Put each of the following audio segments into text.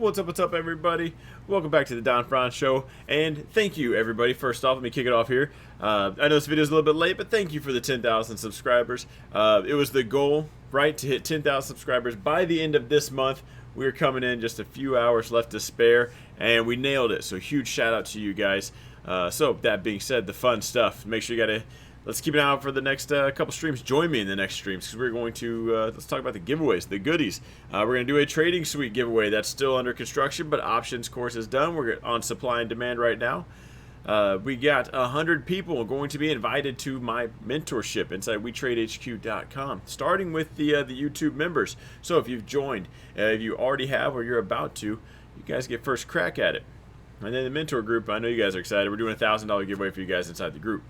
What's up, everybody? Welcome back to the Don Franz Show, and thank you, everybody. First off, let me kick it off here. I know this video is a little bit late, but thank you for the 10,000 subscribers. It was the goal, right, to hit 10,000 subscribers by the end of this month. We're coming in just a few hours left to spare, and we nailed it. So huge shout out to you guys. So that being said, the fun stuff. Make sure you gotta. Let's keep an eye out for the next couple streams. Join me in the next streams because we're going to let's talk about the giveaways, the goodies. We're going to do a trading suite giveaway that's still under construction, but options course is done. We're on supply and demand right now. We got 100 people going to be invited to my mentorship inside WeTradeHQ.com, starting with the YouTube members. So if you've joined, if you already have or you're about to, you guys get first crack at it. And then the mentor group, I know you guys are excited. We're doing a $1,000 giveaway for you guys inside the group.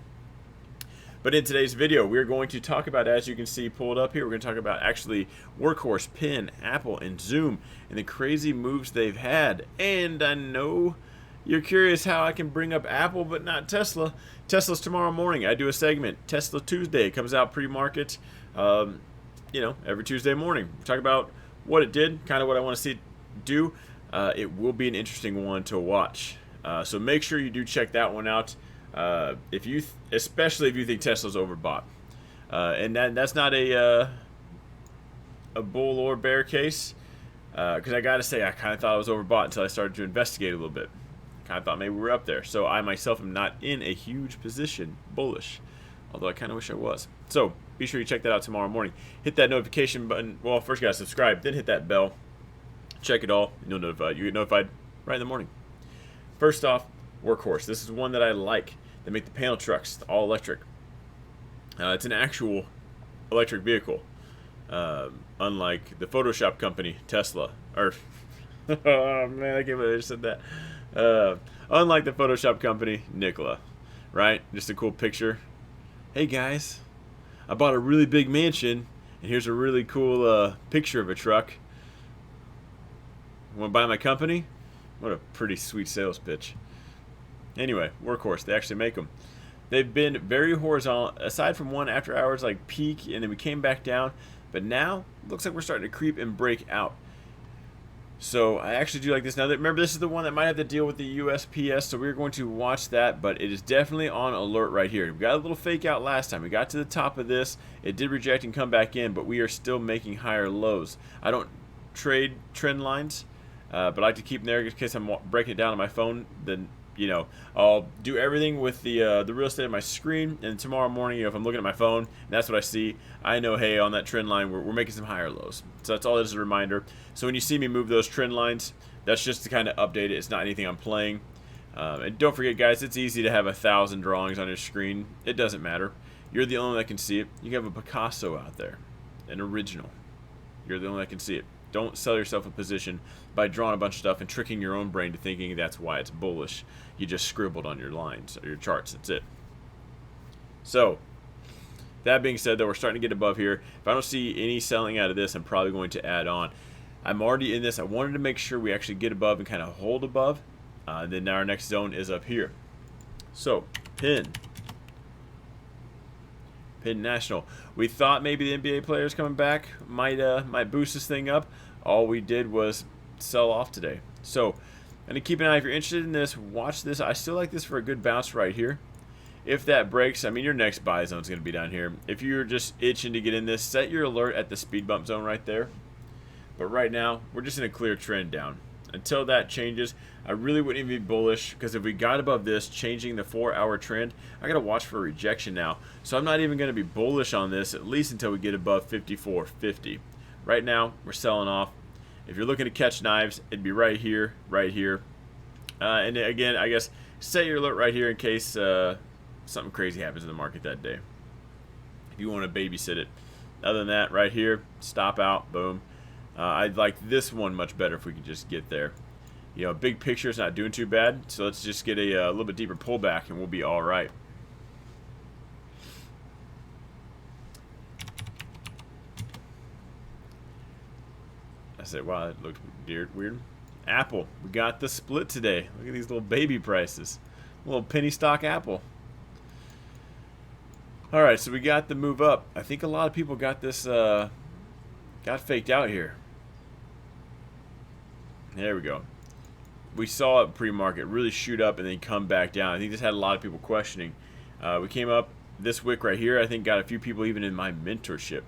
But in today's video, we're going to talk about, as you can see pulled up here, we're going to talk about actually Workhorse, PENN, Apple, and Zoom, and the crazy moves they've had. And I know you're curious how I can bring up Apple but not Tesla. Tesla's tomorrow morning. I do a segment, Tesla Tuesday. It comes out pre-market, every Tuesday morning. We talk about what it did, kind of what I want to see it do. It will be an interesting one to watch. So make sure you do check that one out. Especially if you think Tesla's overbought, and that's not a bull or bear case, because I gotta say I kind of thought it was overbought until I started to investigate a little bit. Kind of thought maybe we were up there. So I myself am not in a huge position bullish, although I kind of wish I was. So be sure you check that out tomorrow morning. Hit that notification button. Well, first you gotta subscribe, then hit that bell. Check it all. You'll you get notified right in the morning. First off, Workhorse. This is one that I like. They make the panel trucks, all electric. It's an actual electric vehicle, unlike the Photoshop company Tesla. Or, oh man, I can't believe I just said that. Unlike the Photoshop company Nikola, right? Just a cool picture. Hey guys, I bought a really big mansion, and here's a really cool picture of a truck. Want to buy my company? What a pretty sweet sales pitch. Anyway, Workhorse, they actually make them. They've been very horizontal, aside from one after hours like peak, and then we came back down. But now, looks like we're starting to creep and break out. So I actually do like this. Now, remember, this is the one that might have to deal with the USPS, so we're going to watch that. But it is definitely on alert right here. We got a little fake out last time. We got to the top of this. It did reject and come back in, but we are still making higher lows. I don't trade trend lines, but I like to keep them there in case I'm breaking it down on my phone. Then I'll do everything with the real estate on my screen, and tomorrow morning, if I'm looking at my phone and that's what I see, I know, hey, on that trend line, we're making some higher lows. So that's all it is, a reminder. So when you see me move those trend lines, that's just to kind of update it. It's not anything I'm playing. And don't forget, guys, it's easy to have 1,000 drawings on your screen. It doesn't matter. You're the only one that can see it. You have a Picasso out there, an original. You're the only one that can see it. Don't sell yourself a position by drawing a bunch of stuff and tricking your own brain to thinking that's why it's bullish. You just scribbled on your lines or your charts. That's it. So, that being said, though, we're starting to get above here. If I don't see any selling out of this, I'm probably going to add on. I'm already in this. I wanted to make sure we actually get above and kind of hold above. Then our next zone is up here. So, PENN National. We thought maybe the NBA players coming back might boost this thing up. All we did was sell off today. So, and to keep an eye, if you're interested in this, watch this. I still like this for a good bounce right here. If that breaks, I mean, your next buy zone is going to be down here. If you're just itching to get in this, set your alert at the speed bump zone right there. But right now, we're just in a clear trend down. Until that changes, I really wouldn't even be bullish, because if we got above this, changing the 4-hour trend, I got to watch for a rejection now. So I'm not even going to be bullish on this, at least until we get above 54.50. Right now, we're selling off. If you're looking to catch knives, it'd be right here, right here. And again, I guess, set your alert right here in case something crazy happens in the market that day, if you want to babysit it. Other than that, right here, stop out, boom. I'd like this one much better if we could just get there. Big picture is not doing too bad, so let's just get a little bit deeper pullback and we'll be all right. I said, wow, that looked weird. Apple, we got the split today. Look at these little baby prices. A little penny stock Apple. All right, so we got the move up. I think a lot of people got this, got faked out here. There we go. We saw it pre-market really shoot up and then come back down. I think this had a lot of people questioning. We came up this wick right here. I think got a few people even in my mentorship.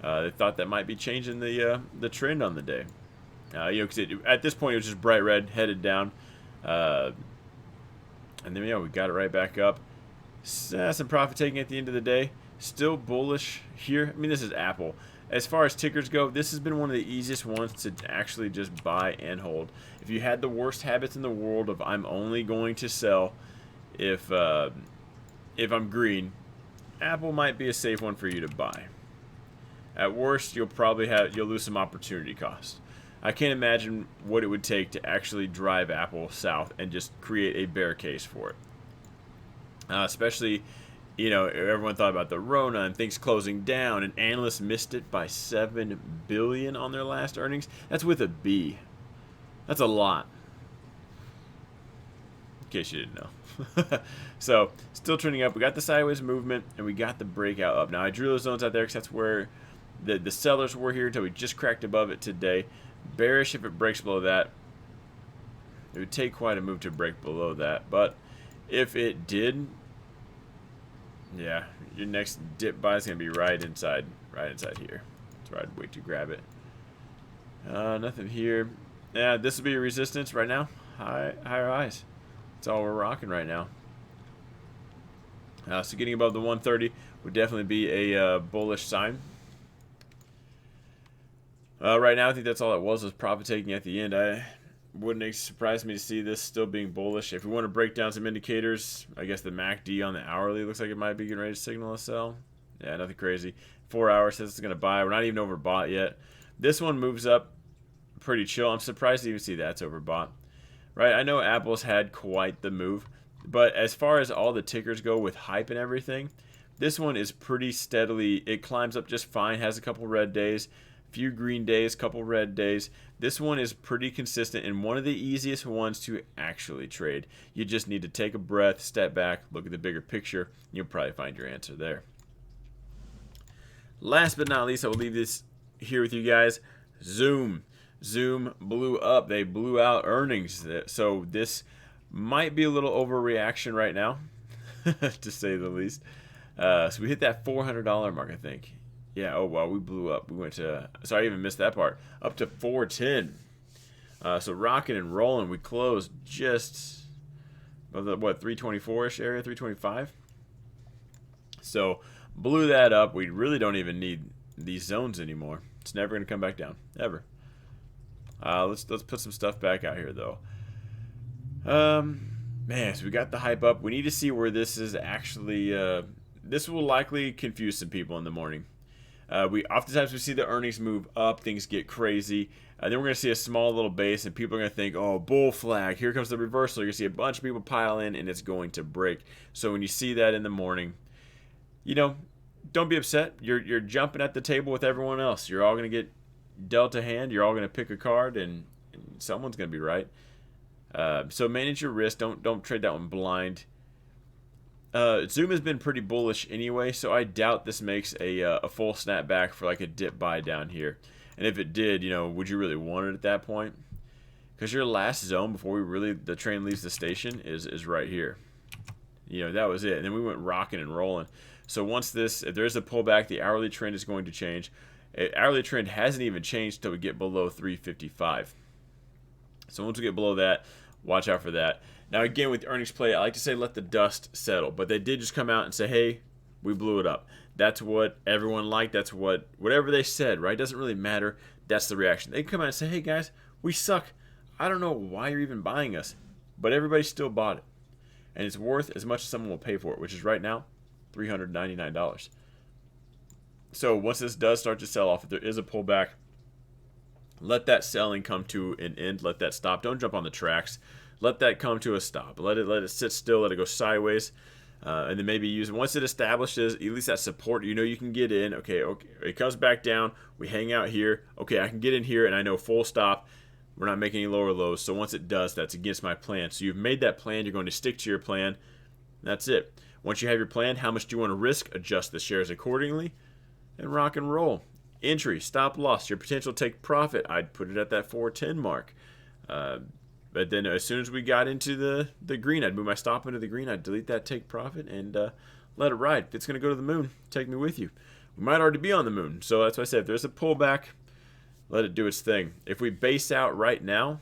They thought that might be changing the trend on the day. Because at this point it was just bright red headed down, and then we got it right back up. Some profit taking at the end of the day. Still bullish here. I mean, this is Apple. As far as tickers go, this has been one of the easiest ones to actually just buy and hold. If you had the worst habits in the world of I'm only going to sell if I'm green, Apple might be a safe one for you to buy. At worst, you'll lose some opportunity cost. I can't imagine what it would take to actually drive Apple south and just create a bear case for it. Especially, everyone thought about the Rona and things closing down, and analysts missed it by $7 billion on their last earnings. That's with a B. That's a lot. In case you didn't know. So, still trending up. We got the sideways movement, and we got the breakout up. Now, I drew those zones out there because that's where the sellers were here until we just cracked above it today. Bearish if it breaks below that. It would take quite a move to break below that, but if it did, yeah, your next dip buy is gonna be right inside here. That's where I'd wait to grab it. Nothing here. Yeah, this will be a resistance right now. Higher highs. That's all we're rocking right now. So getting above the 130 would definitely be a bullish sign. Right now, I think that's all it was profit taking at the end. Wouldn't surprise me to see this still being bullish. If we want to break down some indicators, I guess the MACD on the hourly looks like it might be getting ready to signal a sell. Yeah, nothing crazy. 4 hours says it's going to buy. We're not even overbought yet. This one moves up pretty chill. I'm surprised to even see that's overbought. Right? I know Apple's had quite the move, but as far as all the tickers go with hype and everything, this one is pretty steadily. It climbs up just fine, has a couple red days, few green days, couple red days. This one is pretty consistent and one of the easiest ones to actually trade. You just need to take a breath, step back, look at the bigger picture, and you'll probably find your answer there. Last but not least, I will leave this here with you guys. Zoom blew up. They blew out earnings. So this might be a little overreaction right now, to say the least. So we hit that $400 mark, I think. Yeah, oh wow, we blew up. We went to, sorry, I even missed that part, up to 410. So rocking and rolling. We closed just, what, 324-ish area, 325? So blew that up. We really don't even need these zones anymore. It's never going to come back down, ever. Let's put some stuff back out here, though. Man, so we got the hype up. We need to see where this is actually, this will likely confuse some people in the morning. Oftentimes we see the earnings move up, things get crazy, then we're going to see a small little base, and people are going to think, oh, bull flag, here comes the reversal. You're going to see a bunch of people pile in, and it's going to break. So when you see that in the morning, don't be upset. You're jumping at the table with everyone else. You're all going to get dealt a hand. You're all going to pick a card, and someone's going to be right. So manage your risk. Don't trade that one blind. Zoom has been pretty bullish anyway, so I doubt this makes a full snapback for like a dip buy down here. And if it did, would you really want it at that point? Because your last zone before the train leaves the station is right here. That was it. And then we went rocking and rolling. So once if there's a pullback, the hourly trend is going to change. Hourly trend hasn't even changed till we get below 355. So once we get below that, watch out for that. Now, again, with the earnings play, I like to say let the dust settle. But they did just come out and say, hey, we blew it up. That's what everyone liked. That's whatever they said, right? Doesn't really matter. That's the reaction. They come out and say, hey, guys, we suck. I don't know why you're even buying us. But everybody still bought it. And it's worth as much as someone will pay for it, which is right now $399. So once this does start to sell off, if there is a pullback, let that selling come to an end. Let that stop. Don't jump on the tracks. Let that come to a stop. Let it sit still. Let it go sideways, and then maybe use it. Once it establishes at least that support, you can get in. Okay, it comes back down. We hang out here. Okay, I can get in here, and I know full stop. We're not making any lower lows. So once it does, that's against my plan. So you've made that plan. You're going to stick to your plan. That's it. Once you have your plan, how much do you want to risk? Adjust the shares accordingly, and rock and roll. Entry, stop loss, your potential take profit. I'd put it at that 410 mark. But then as soon as we got into the green, I'd move my stop into the green. I'd delete that take profit and let it ride. If it's going to go to the moon, take me with you. We might already be on the moon. So that's why I said if there's a pullback, let it do its thing. If we base out right now,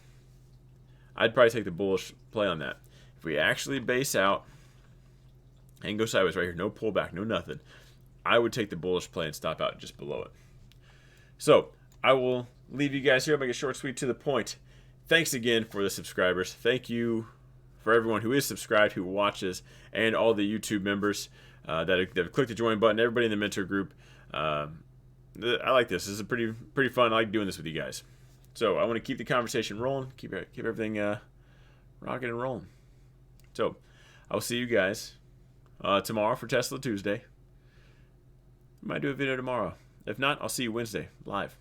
I'd probably take the bullish play on that. If we actually base out and go sideways right here, no pullback, no nothing, I would take the bullish play and stop out just below it. So I will leave you guys here. I'll make it short, sweet, to the point. Thanks again for the subscribers. Thank you for everyone who is subscribed, who watches, and all the YouTube members that have clicked the join button. Everybody in the mentor group. I like this. This is pretty fun. I like doing this with you guys. So I want to keep the conversation rolling, keep everything rocking and rolling. So I'll see you guys tomorrow for Tesla Tuesday. I might do a video tomorrow. If not, I'll see you Wednesday live.